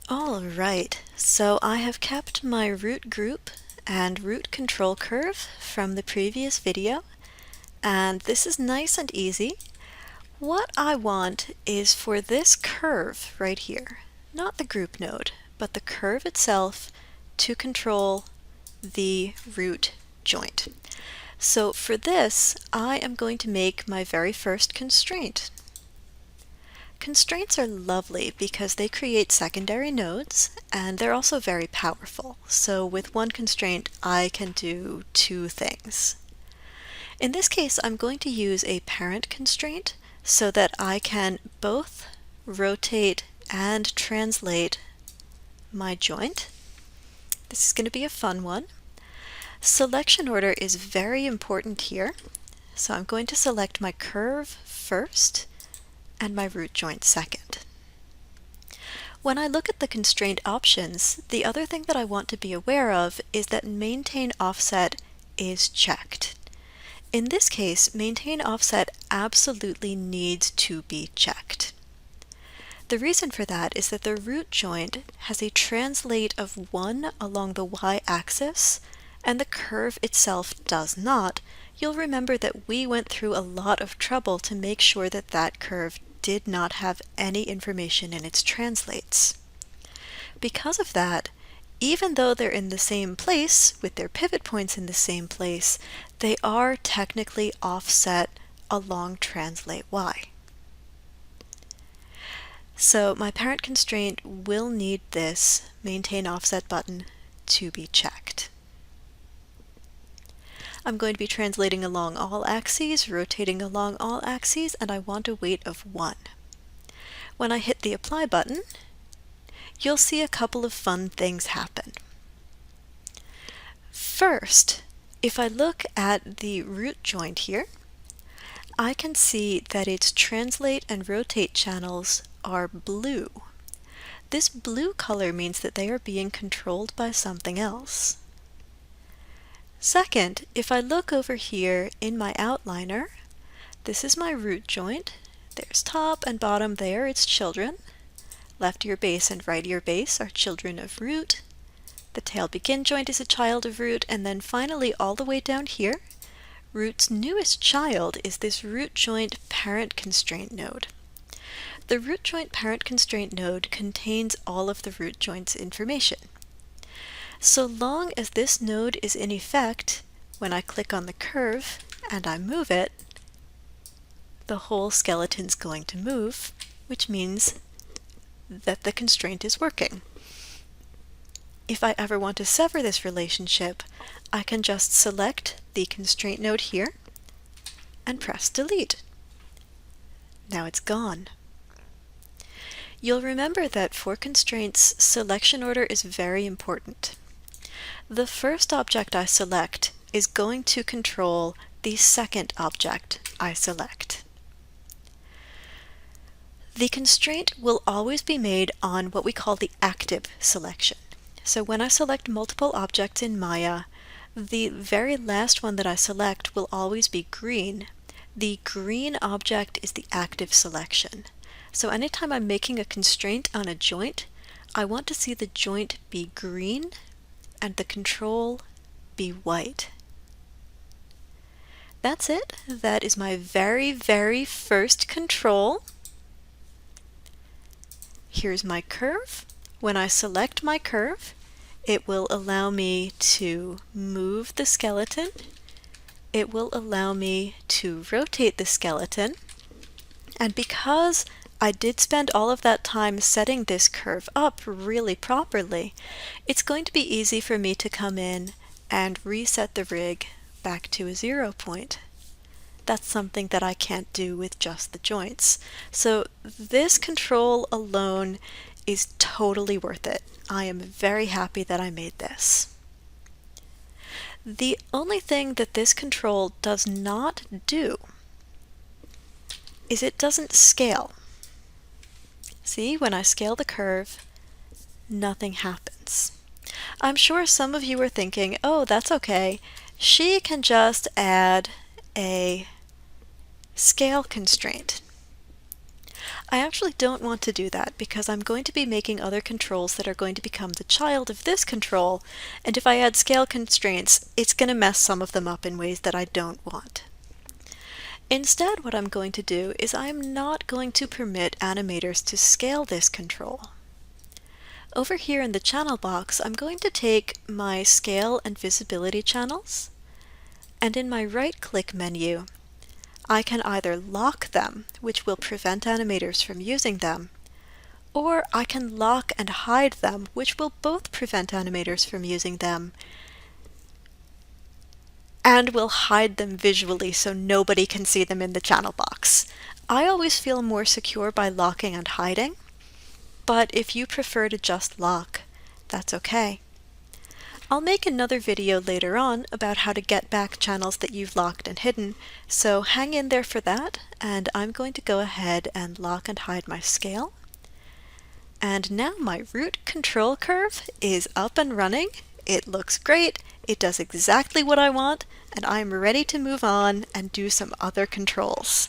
All right, so I have kept my root group and root control curve from the previous video, and this is nice and easy. What I want is for this curve right here, not the group node, but the curve itself to control the root joint. So for this, I am going to make my very first constraint. Constraints are lovely because they create secondary nodes and they're also very powerful. So with one constraint, I can do two things. In this case, I'm going to use a parent constraint so that I can both rotate and translate my joint. This is going to be a fun one. Selection order is very important here. So I'm going to select my curve first and my root joint second. When I look at the constraint options, the other thing that I want to be aware of is that maintain offset is checked. In this case, maintain offset absolutely needs to be checked. The reason for that is that the root joint has a translate of 1 along the y-axis, and the curve itself does not. You'll remember that we went through a lot of trouble to make sure that that curve did not have any information in its translates. Because of that, even though they're in the same place, with their pivot points in the same place, they are technically offset along translate y. So my parent constraint will need this maintain offset button to be checked. I'm going to be translating along all axes, rotating along all axes, and I want a weight of 1. When I hit the apply button, you'll see a couple of fun things happen. First, if I look at the root joint here, I can see that its translate and rotate channels are blue. This blue color means that they are being controlled by something else. Second, if I look over here in my outliner, this is my root joint. There's top and bottom there, its children. Left ear base and right ear base are children of root. The tail begin joint is a child of root, and then finally all the way down here, root's newest child is this root joint parent constraint node. The root joint parent constraint node contains all of the root joint's information. So long as this node is in effect, when I click on the curve and I move it, the whole skeleton's going to move, which means that the constraint is working. If I ever want to sever this relationship, I can just select the constraint node here and press delete. Now it's gone. You'll remember that for constraints, selection order is very important. The first object I select is going to control the second object I select. The constraint will always be made on what we call the active selection. So when I select multiple objects in Maya, the very last one that I select will always be green. The green object is the active selection. So anytime I'm making a constraint on a joint, I want to see the joint be green and the control be white. That's it. That is my very first control. Here's my curve. When I select my curve, it will allow me to move the skeleton. It will allow me to rotate the skeleton. And because I did spend all of that time setting this curve up really properly, it's going to be easy for me to come in and reset the rig back to a 0 point. That's something that I can't do with just the joints. So this control alone is totally worth it. I am very happy that I made this. The only thing that this control does not do is it doesn't scale. See, when I scale the curve, nothing happens. I'm sure some of you are thinking, oh, that's okay. She can just add a scale constraint. I actually don't want to do that because I'm going to be making other controls that are going to become the child of this control, and if I add scale constraints, it's going to mess some of them up in ways that I don't want. Instead, what I'm going to do is I'm not going to permit animators to scale this control. Over here in the channel box, I'm going to take my scale and visibility channels, and in my right-click menu, I can either lock them, which will prevent animators from using them, or I can lock and hide them, which will both prevent animators from using them, and will hide them visually so nobody can see them in the channel box. I always feel more secure by locking and hiding, but if you prefer to just lock, that's okay. I'll make another video later on about how to get back channels that you've locked and hidden, so hang in there for that, and I'm going to go ahead and lock and hide my scale. And now my root control curve is up and running. It looks great, it does exactly what I want, and I'm ready to move on and do some other controls.